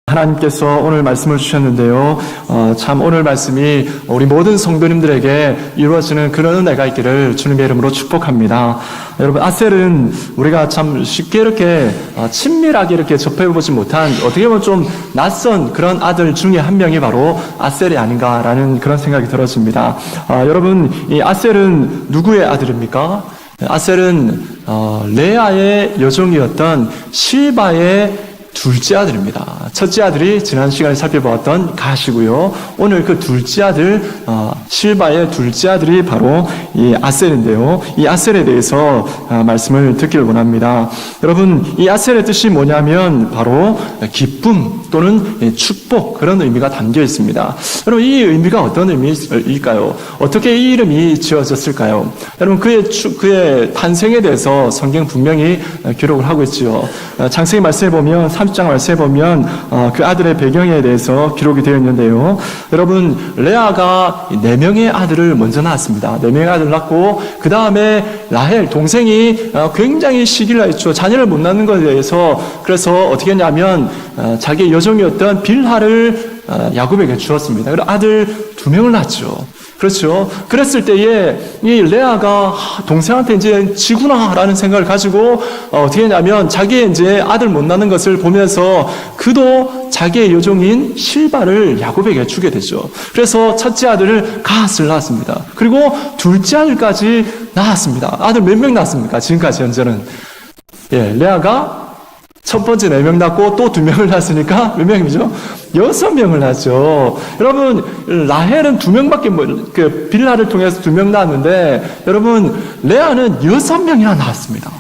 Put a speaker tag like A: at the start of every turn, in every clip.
A: 하나님께서 오늘 말씀을 주셨는데요. 참 오늘 말씀이 우리 모든 성도님들에게 이루어지는 그런 은혜가 있기를 주님의 이름으로 축복합니다. 여러분, 아셀은 우리가 참 쉽게 이렇게 친밀하게 이렇게 접해보지 못한, 어떻게 보면 좀 낯선 그런 아들 중에 한 명이 바로 아셀이 아닌가라는 그런 생각이 들어집니다. 여러분, 이 아셀은 누구의 아들입니까? 아셀은 레아의 여종이었던 실바의 둘째 아들입니다. 첫째 아들이 지난 시간에 살펴보았던 갓이고요. 오늘 그 둘째 아들, 실바의 둘째 아들이 바로 이 아셀인데요. 이 아셀에 대해서 말씀을 듣기를 원합니다. 여러분, 이 아셀의 뜻이 뭐냐면 바로 기쁨 또는 축복, 그런 의미가 담겨 있습니다. 여러분, 이 의미가 어떤 의미일까요? 어떻게 이 이름이 지어졌을까요? 여러분, 그의 탄생에 대해서 성경 분명히 기록을 하고 있지요. 창세기 말씀에 보면 30장 말씀에 보면 그 아들의 배경에 대해서 기록이 되어 있는데요. 여러분, 레아가 4명의 아들을 먼저 낳았습니다. 4명의 아들을 낳고 그 다음에 라헬 동생이 굉장히 시기를 했죠. 자녀를 못 낳는 것에 대해서. 그래서 어떻게 했냐면 자기의 여종이었던 빌하를 야곱에게 주었습니다. 그리고 아들 2명을 낳았죠. 그렇죠. 그랬을 때에 이 레아가 동생한테 이제 지구나라는 생각을 가지고 어떻게 했냐면 자기의 이제 아들 못 낳는 것을 보면서 그도 자기의 여종인 실바를 야곱에게 주게 되죠. 그래서 첫째 아들을 갓을 낳았습니다. 그리고 둘째 아들까지 낳았습니다. 아들 몇 명 낳았습니까? 지금까지 현재는. 레아가 첫 번째 4명 낳고 또 2명을 낳았으니까 몇 명이죠? 6명을 낳았죠. 여러분, 라헬은 2명밖에 그 빌하를 통해서 2명 낳았는데, 여러분, 레아는 6명이나 낳았습니다.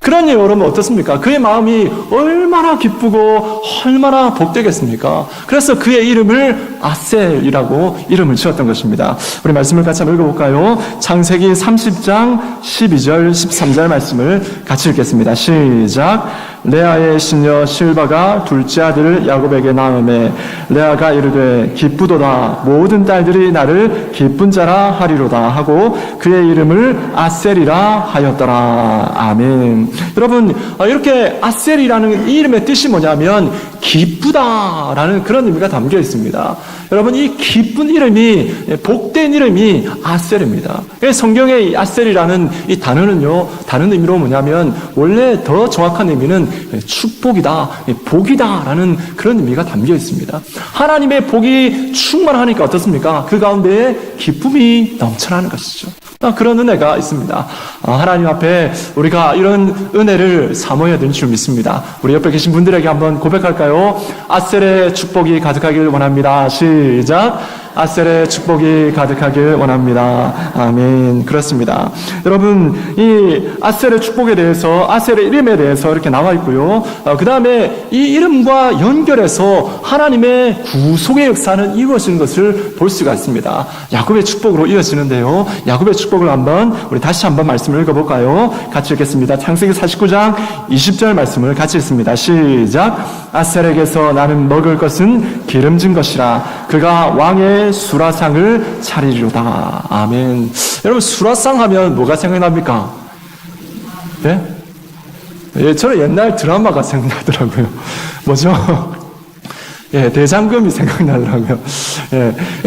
A: 그러니 여러분 어떻습니까? 그의 마음이 얼마나 기쁘고 얼마나 복되겠습니까? 그래서 그의 이름을 아셀이라고 이름을 지었던 것입니다. 우리 말씀을 같이 한번 읽어볼까요? 창세기 30장 12절 13절 말씀을 같이 읽겠습니다. 시작. 레아의 시녀 실바가 둘째 아들을 야곱에게 낳음에 레아가 이르되 기쁘도다, 모든 딸들이 나를 기쁜 자라 하리로다 하고 그의 이름을 아셀이라 하였더라. 아멘. 여러분, 이렇게 아셀이라는 이 이름의 뜻이 뭐냐면 기쁘다라는 그런 의미가 담겨 있습니다. 여러분, 이 기쁜 이름이, 복된 이름이 아셀입니다. 성경의 이 아셀이라는 이 단어는요, 다른 의미로 뭐냐면 원래 더 정확한 의미는 축복이다, 복이다라는 그런 의미가 담겨 있습니다. 하나님의 복이 충만하니까 어떻습니까? 그 가운데에 기쁨이 넘쳐나는 것이죠. 그런 은혜가 있습니다. 하나님 앞에 우리가 이런 은혜를 사모해야 되는 줄 믿습니다. 우리 옆에 계신 분들에게 한번 고백할까요? 아셀의 축복이 가득하길 원합니다. 시작. 아셀의 축복이 가득하길 원합니다. 아멘. 그렇습니다. 여러분, 이 아셀의 축복에 대해서, 아셀의 이름에 대해서 이렇게 나와 있고요. 그 다음에 이 이름과 연결해서 하나님의 구속의 역사는 이루어지는 것을 볼 수가 있습니다. 야곱의 축복으로 이어지는데요. 야곱의 축복을 우리 다시 한번 말씀을 읽어볼까요? 같이 읽겠습니다. 창세기 49장 20절 말씀을 같이 읽습니다. 시작. 아셀에게서 나는 먹을 것은 기름진 것이라 그가 왕의 수라상을 차리리로다. 아멘. 여러분, 수라상 하면 뭐가 생각납니까? 네? 저는 옛날 드라마가 생각나더라고요. 뭐죠? 대장금이 생각나더라고요.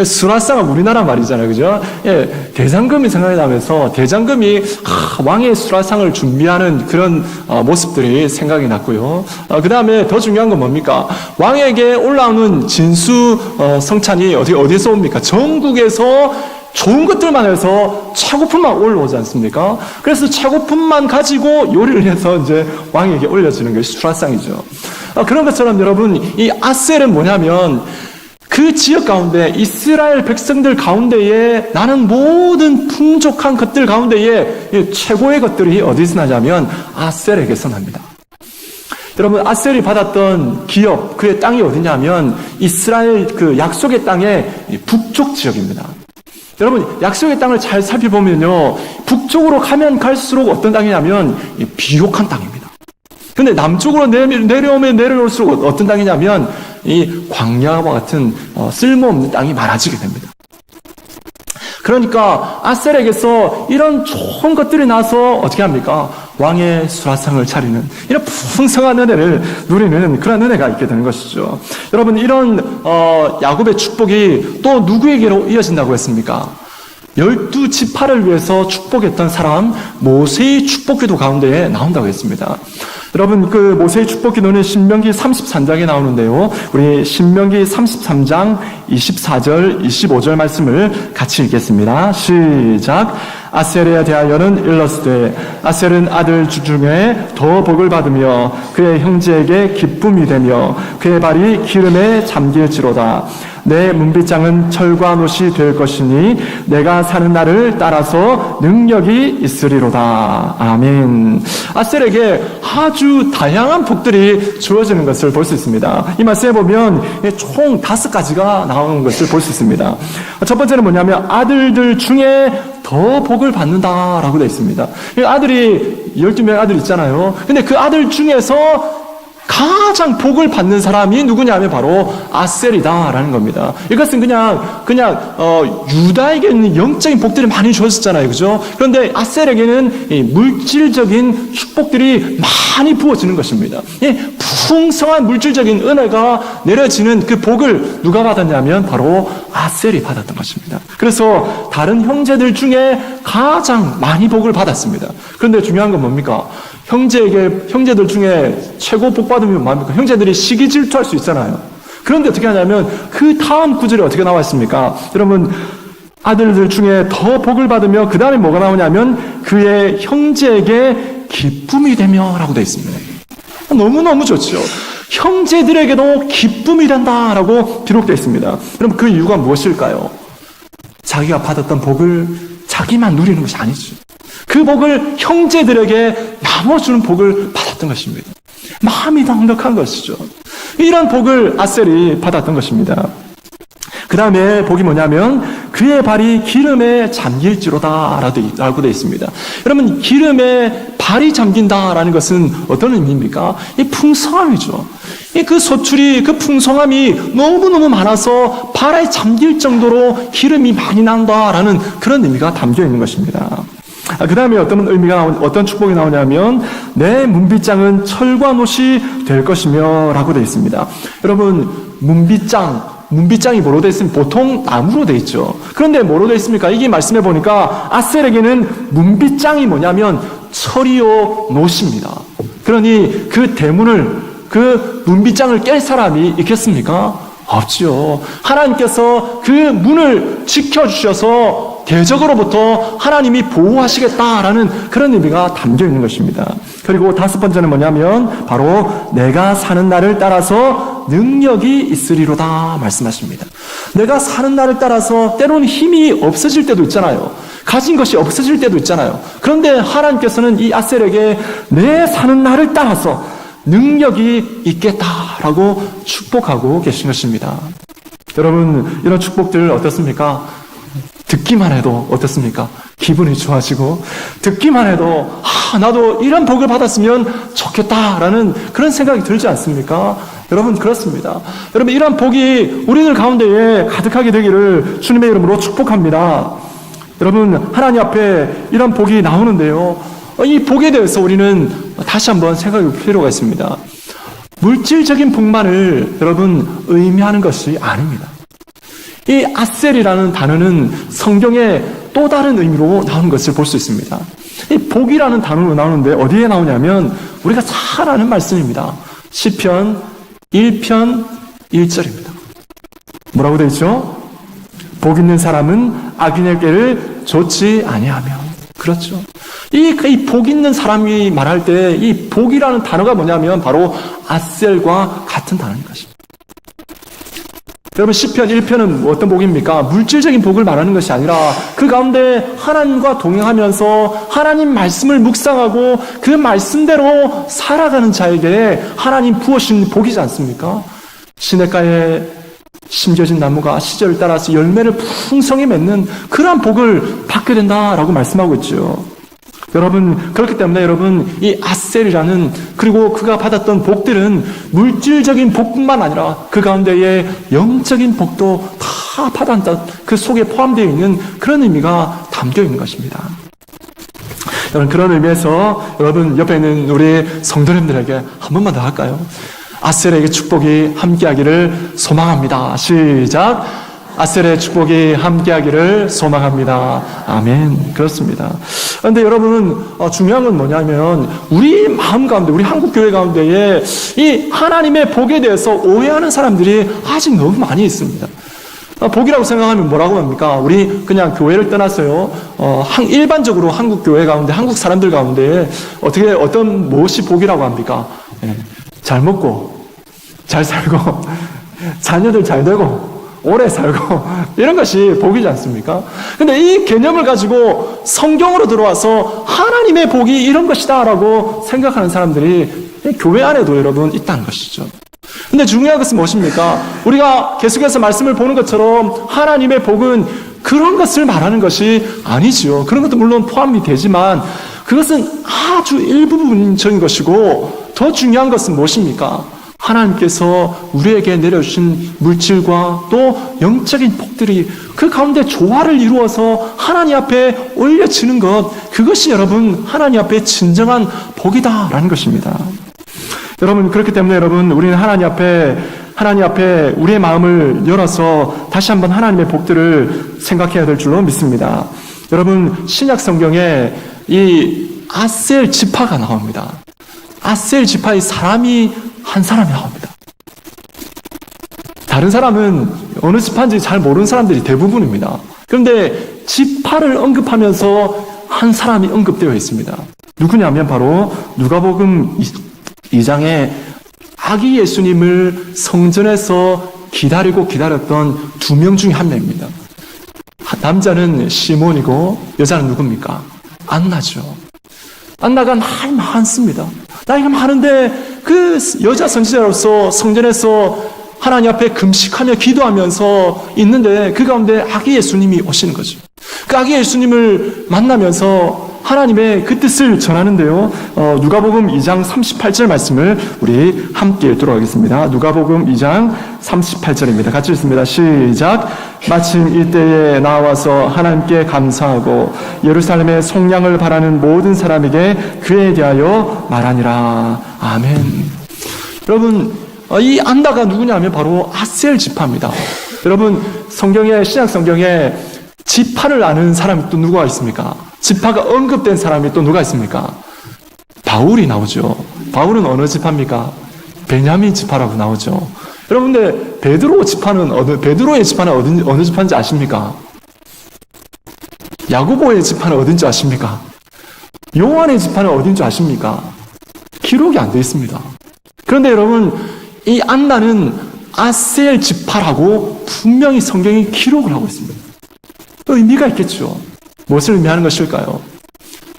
A: 수라상은 우리나라 말이잖아요. 그죠? 대장금이 생각이 나면서 대장금이 왕의 수라상을 준비하는 그런 모습들이 생각이 났고요. 그 다음에 더 중요한 건 뭡니까? 왕에게 올라오는 진수 성찬이 어디에서 옵니까? 전국에서 좋은 것들만 해서 차고품만 올라오지 않습니까? 그래서 차고품만 가지고 요리를 해서 이제 왕에게 올려주는 것이 수라상이죠. 그런 것처럼 여러분, 이 아셀은 뭐냐면 그 지역 가운데 이스라엘 백성들 가운데에 나는 모든 풍족한 것들 가운데에 최고의 것들이 어디서 나냐면 아셀에게서 납니다. 여러분, 아셀이 받았던 기업, 그의 땅이 어디냐면 이스라엘 그 약속의 땅의 북쪽 지역입니다. 여러분, 약속의 땅을 잘 살펴보면요, 북쪽으로 가면 갈수록 어떤 땅이냐면 비옥한 땅입니다. 근데 남쪽으로 내려오면 내려올수록 어떤 땅이냐면 이 광야와 같은 쓸모없는 땅이 많아지게 됩니다. 그러니까 아셀에게서 이런 좋은 것들이 나서 어떻게 합니까? 왕의 수라상을 차리는 이런 풍성한 은혜를 누리는 그런 은혜가 있게 되는 것이죠. 여러분, 이런 야곱의 축복이 또 누구에게로 이어진다고 했습니까? 12지파를 위해서 축복했던 사람 모세의 축복기도 가운데에 나온다고 했습니다. 여러분, 그 모세의 축복기도는 신명기 33장에 나오는데요. 우리 신명기 33장 24절, 25절 말씀을 같이 읽겠습니다. 시작. 아셀에 대하여는 일러스되 아셀은 아들 중에 더 복을 받으며 그의 형제에게 기쁨이 되며 그의 발이 기름에 잠길지로다. 내 문빗장은 철과 놋이 될 것이니 내가 사는 날을 따라서 능력이 있으리로다. 아멘. 아셀에게 아주 다양한 복들이 주어지는 것을 볼 수 있습니다. 이 말씀에 보면 총 5가지가 나오는 것을 볼 수 있습니다. 첫 번째는 뭐냐면 아들들 중에 더 복을 받는다라고 되어 있습니다. 아들이 12명 아들 있잖아요. 근데 그 아들 중에서 가장 복을 받는 사람이 누구냐면 바로 아셀이다라는 겁니다. 이것은 그냥 유다에게는 영적인 복들이 많이 주어졌잖아요, 그죠? 그런데 아셀에게는 이 물질적인 축복들이 많이 부어지는 것입니다. 이 풍성한 물질적인 은혜가 내려지는 그 복을 누가 받았냐면 바로 아셀이 받았던 것입니다. 그래서 다른 형제들 중에 가장 많이 복을 받았습니다. 그런데 중요한 건 뭡니까? 형제들 중에 최고 복 받으면 뭡니까? 형제들이 시기 질투할 수 있잖아요. 그런데 어떻게 하냐면 그 다음 구절에 어떻게 나와 있습니까? 여러분, 아들들 중에 더 복을 받으며 그 다음에 뭐가 나오냐면 그의 형제에게 기쁨이 되며 라고 되어 있습니다. 너무너무 좋죠. 형제들에게도 기쁨이 된다라고 기록되어 있습니다. 그럼 그 이유가 무엇일까요? 자기가 받았던 복을 자기만 누리는 것이 아니죠. 그 복을 형제들에게 나눠주는 복을 받았던 것입니다. 마음이 넉넉한 것이죠. 이런 복을 아셀이 받았던 것입니다. 그 다음에 복이 뭐냐면 그의 발이 기름에 잠길지로다 라고 되어 있습니다. 여러분, 기름에 발이 잠긴다라는 것은 어떤 의미입니까? 이 풍성함이죠. 그 소출이, 그 풍성함이 너무너무 많아서 발에 잠길 정도로 기름이 많이 난다라는 그런 의미가 담겨 있는 것입니다. 그 다음에 어떤 축복이 나오냐면 내 문빗장은 철과 놋이 될 것이며 라고 되어 있습니다. 여러분, 문빗장이 뭐로 되어 있습니까? 보통 나무로 되어 있죠. 그런데 뭐로 되어 있습니까? 이게 말씀해 보니까 아셀에게는 문빗장이 뭐냐면 철이요 놋입니다. 그러니 그 대문을, 그 문빗장을 깰 사람이 있겠습니까? 없죠. 하나님께서 그 문을 지켜주셔서 대적으로부터 하나님이 보호하시겠다라는 그런 의미가 담겨 있는 것입니다. 그리고 5번째는 뭐냐면 바로 내가 사는 날을 따라서 능력이 있으리로다 말씀하십니다. 내가 사는 날을 따라서 때로는 힘이 없어질 때도 있잖아요. 가진 것이 없어질 때도 있잖아요. 그런데 하나님께서는 이 아셀에게 내 사는 날을 따라서 능력이 있겠다라고 축복하고 계신 것입니다. 여러분, 이런 축복들 어떻습니까? 듣기만 해도 어떻습니까? 기분이 좋아지고 듣기만 해도 나도 이런 복을 받았으면 좋겠다라는 그런 생각이 들지 않습니까? 여러분, 그렇습니다. 여러분, 이런 복이 우리들 가운데에 가득하게 되기를 주님의 이름으로 축복합니다. 여러분, 하나님 앞에 이런 복이 나오는데요, 이 복에 대해서 우리는 다시 한번 생각해 볼 필요가 있습니다. 물질적인 복만을 여러분 의미하는 것이 아닙니다. 이 아셀이라는 단어는 성경에 또 다른 의미로 나오는 것을 볼 수 있습니다. 이 복이라는 단어로 나오는데 어디에 나오냐면 우리가 잘 아는 말씀입니다. 시편 1편 1절입니다. 뭐라고 되어 있죠? 복 있는 사람은 악인에게를 좇지 아니하며. 그렇죠. 이 복 있는 사람이 말할 때 이 복이라는 단어가 뭐냐면 바로 아셀과 같은 단어인 것입니다. 여러분, 시편 1편은 어떤 복입니까? 물질적인 복을 말하는 것이 아니라 그 가운데 하나님과 동행하면서 하나님 말씀을 묵상하고 그 말씀대로 살아가는 자에게 하나님 부어주신 복이지 않습니까? 시냇가에 심겨진 나무가 시절을 따라서 열매를 풍성히 맺는 그러한 복을 받게 된다라고 말씀하고 있죠. 여러분, 그렇기 때문에 여러분, 이 아셀이라는, 그리고 그가 받았던 복들은 물질적인 복뿐만 아니라 그 가운데에 영적인 복도 다 사업하다는 뜻, 그 속에 포함되어 있는 그런 의미가 담겨 있는 것입니다. 여러분, 그런 의미에서 여러분 옆에 있는 우리 성도님들에게 한 번만 더 할까요? 아셀에게 축복이 함께하기를 소망합니다. 시작. 아셀의 축복이 함께하기를 소망합니다. 아멘. 그렇습니다. 그런데 여러분, 중요한 건 뭐냐면 우리 마음 가운데, 우리 한국교회 가운데에 이 하나님의 복에 대해서 오해하는 사람들이 아직 너무 많이 있습니다. 복이라고 생각하면 뭐라고 합니까? 우리 그냥 교회를 떠났어요. 일반적으로 한국 교회 가운데, 한국 사람들 가운데 어떤 무엇이 복이라고 합니까? 잘 먹고, 잘 살고, 자녀들 잘 되고, 오래 살고, 이런 것이 복이지 않습니까? 근데 이 개념을 가지고 성경으로 들어와서 하나님의 복이 이런 것이다 라고 생각하는 사람들이 교회 안에도 여러분 있다는 것이죠. 근데 중요한 것은 무엇입니까? 우리가 계속해서 말씀을 보는 것처럼 하나님의 복은 그런 것을 말하는 것이 아니지요. 그런 것도 물론 포함이 되지만 그것은 아주 일부분적인 것이고 더 중요한 것은 무엇입니까? 하나님께서 우리에게 내려주신 물질과 또 영적인 복들이 그 가운데 조화를 이루어서 하나님 앞에 올려지는 것, 그것이 여러분 하나님 앞에 진정한 복이다라는 것입니다. 여러분, 그렇기 때문에 여러분, 우리는 하나님 앞에 우리의 마음을 열어서 다시 한번 하나님의 복들을 생각해야 될 줄로 믿습니다. 여러분, 신약 성경에 이 아셀 지파가 나옵니다. 아셀 지파의 사람이 한 사람이 나옵니다. 다른 사람은 어느 지파인지 잘 모르는 사람들이 대부분입니다. 그런데 지파를 언급하면서 한 사람이 언급되어 있습니다. 누구냐면 바로 누가복음 2장에 아기 예수님을 성전에서 기다렸던 2명 중에 한 명입니다. 남자는 시몬이고 여자는 누굽니까? 안나죠. 안나가 나이 많습니다. 나이가 많은데 그 여자 선지자로서 성전에서 하나님 앞에 금식하며 기도하면서 있는데 그 가운데 아기 예수님이 오시는 거죠. 그 아기 예수님을 만나면서 하나님의 그 뜻을 전하는데요. 누가복음 2장 38절 말씀을 우리 함께 읽도록 하겠습니다. 누가복음 2장 38절입니다. 같이 읽습니다. 시작. 마침 이때에 나와서 하나님께 감사하고 예루살렘의 속량을 바라는 모든 사람에게 그에 대하여 말하니라. 아멘. 여러분, 이 안다가 누구냐면 바로 아셀 지파입니다. 여러분, 신약 성경에 지파를 아는 사람이 또 누가 있습니까? 지파가 언급된 사람이 또 누가 있습니까? 바울이 나오죠. 바울은 어느 지파입니까? 베냐민 지파라고 나오죠. 여러분, 근데 베드로의 지파는 어느 지파인지 아십니까? 야고보의 지파는 어딘지 아십니까? 요한의 지파는 어딘지 아십니까? 기록이 안 되어 있습니다. 그런데 여러분, 이 안나는 아셀 지파라고 분명히 성경이 기록을 하고 있습니다. 의미가 있겠죠. 무엇을 의미하는 것일까요?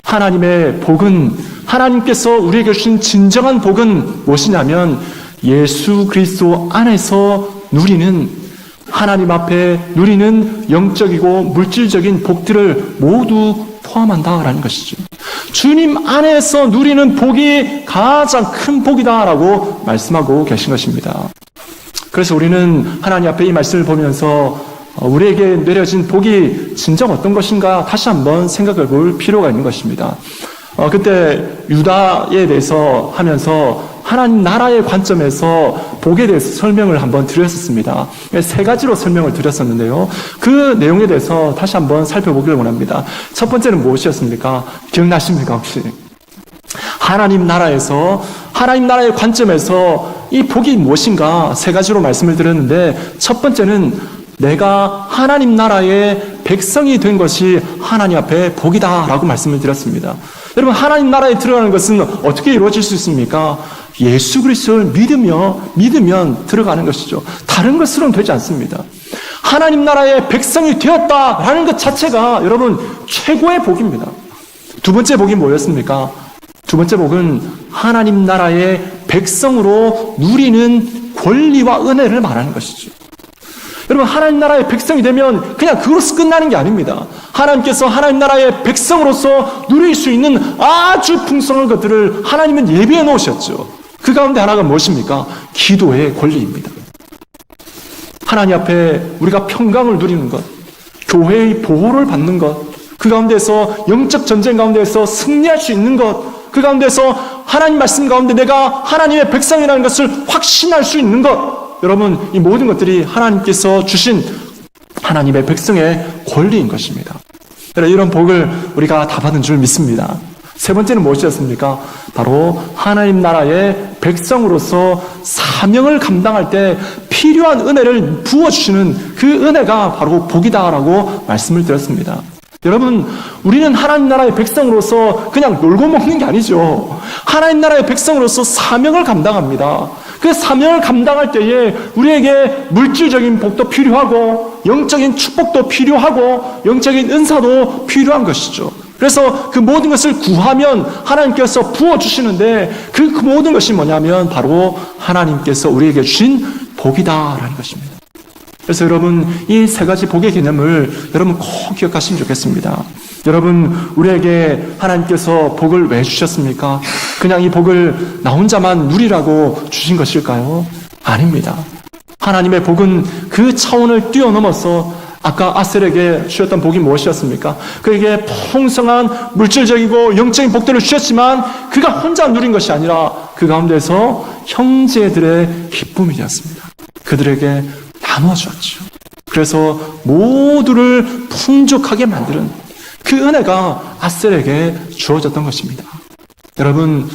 A: 하나님의 복은, 하나님께서 우리에게 주신 진정한 복은 무엇이냐면 예수 그리스도 안에서 누리는, 하나님 앞에 누리는 영적이고 물질적인 복들을 모두 포함한다라는 것이죠. 주님 안에서 누리는 복이 가장 큰 복이다라고 말씀하고 계신 것입니다. 그래서 우리는 하나님 앞에 이 말씀을 보면서 우리에게 내려진 복이 진정 어떤 것인가 다시 한번 생각해 볼 필요가 있는 것입니다. 그때 유다에 대해서 하면서 하나님 나라의 관점에서 복에 대해서 설명을 한번 드렸었습니다. 3가지로 설명을 드렸었는데요. 그 내용에 대해서 다시 한번 살펴보기를 원합니다. 첫 번째는 무엇이었습니까? 기억나십니까 혹시? 하나님 나라의 관점에서 이 복이 무엇인가 3가지로 말씀을 드렸는데, 첫 번째는 내가 하나님 나라의 백성이 된 것이 하나님 앞에 복이다라고 말씀을 드렸습니다. 여러분, 하나님 나라에 들어가는 것은 어떻게 이루어질 수 있습니까? 예수 그리스도를 믿으면 들어가는 것이죠. 다른 것으로는 되지 않습니다. 하나님 나라의 백성이 되었다라는 것 자체가 여러분 최고의 복입니다. 두 번째 복이 뭐였습니까? 두 번째 복은 하나님 나라의 백성으로 누리는 권리와 은혜를 말하는 것이죠. 여러분, 하나님 나라의 백성이 되면 그냥 그것으로 끝나는 게 아닙니다. 하나님께서 하나님 나라의 백성으로서 누릴 수 있는 아주 풍성한 것들을 하나님은 예비해 놓으셨죠. 그 가운데 하나가 무엇입니까? 기도의 권리입니다. 하나님 앞에 우리가 평강을 누리는 것, 교회의 보호를 받는 것, 그 가운데서 영적 전쟁 가운데서 승리할 수 있는 것, 그 가운데서 하나님 말씀 가운데 내가 하나님의 백성이라는 것을 확신할 수 있는 것, 여러분, 이 모든 것들이 하나님께서 주신 하나님의 백성의 권리인 것입니다. 이런 복을 우리가 다 받은 줄 믿습니다. 세 번째는 무엇이었습니까? 바로 하나님 나라의 백성으로서 사명을 감당할 때 필요한 은혜를 부어주시는 그 은혜가 바로 복이다라고 말씀을 드렸습니다. 여러분, 우리는 하나님 나라의 백성으로서 그냥 놀고 먹는 게 아니죠. 하나님 나라의 백성으로서 사명을 감당합니다. 그 사명을 감당할 때에 우리에게 물질적인 복도 필요하고 영적인 축복도 필요하고 영적인 은사도 필요한 것이죠. 그래서 그 모든 것을 구하면 하나님께서 부어주시는데 그 모든 것이 뭐냐면 바로 하나님께서 우리에게 주신 복이다라는 것입니다. 그래서 여러분, 이 세 가지 복의 개념을 여러분 꼭 기억하시면 좋겠습니다. 여러분, 우리에게 하나님께서 복을 왜 주셨습니까? 그냥 이 복을 나 혼자만 누리라고 주신 것일까요? 아닙니다. 하나님의 복은 그 차원을 뛰어넘어서 아까 아셀에게 주셨던 복이 무엇이었습니까? 그에게 풍성한 물질적이고 영적인 복들을 주셨지만 그가 혼자 누린 것이 아니라 그 가운데서 형제들의 기쁨이 되었습니다. 그들에게 나눠주었죠. 그래서 모두를 풍족하게 만드는 그 은혜가 아셀에게 주어졌던 것입니다. 여러분,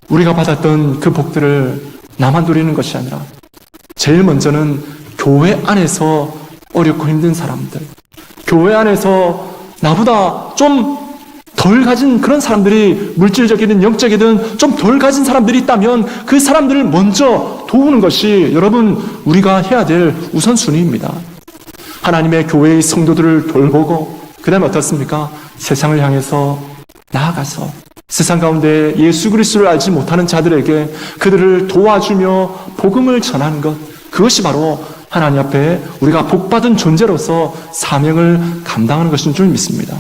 A: 우리가 받았던 그 복들을 나만 누리는 것이 아니라 제일 먼저는 교회 안에서 어렵고 힘든 사람들, 교회 안에서 나보다 좀 덜 가진 그런 사람들이 물질적이든 영적이든 좀 덜 가진 사람들이 있다면 그 사람들을 먼저 도우는 것이 여러분 우리가 해야 될 우선순위입니다. 하나님의 교회의 성도들을 돌보고 그 다음에 어떻습니까? 세상을 향해서 나아가서 세상 가운데 예수 그리스도를 알지 못하는 자들에게 그들을 도와주며 복음을 전하는 것, 그것이 바로 하나님 앞에 우리가 복받은 존재로서 사명을 감당하는 것인 줄 믿습니다.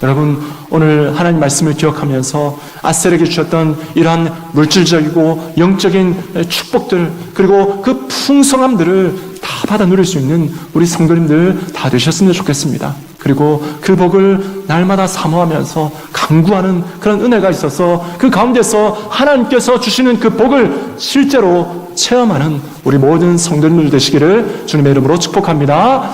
A: 여러분, 오늘 하나님 말씀을 기억하면서 아셀에게 주셨던 이러한 물질적이고 영적인 축복들, 그리고 그 풍성함들을 다 받아 누릴 수 있는 우리 성도님들 다 되셨으면 좋겠습니다. 그리고 그 복을 날마다 사모하면서 강구하는 그런 은혜가 있어서 그 가운데서 하나님께서 주시는 그 복을 실제로 체험하는 우리 모든 성도님들 되시기를 주님의 이름으로 축복합니다.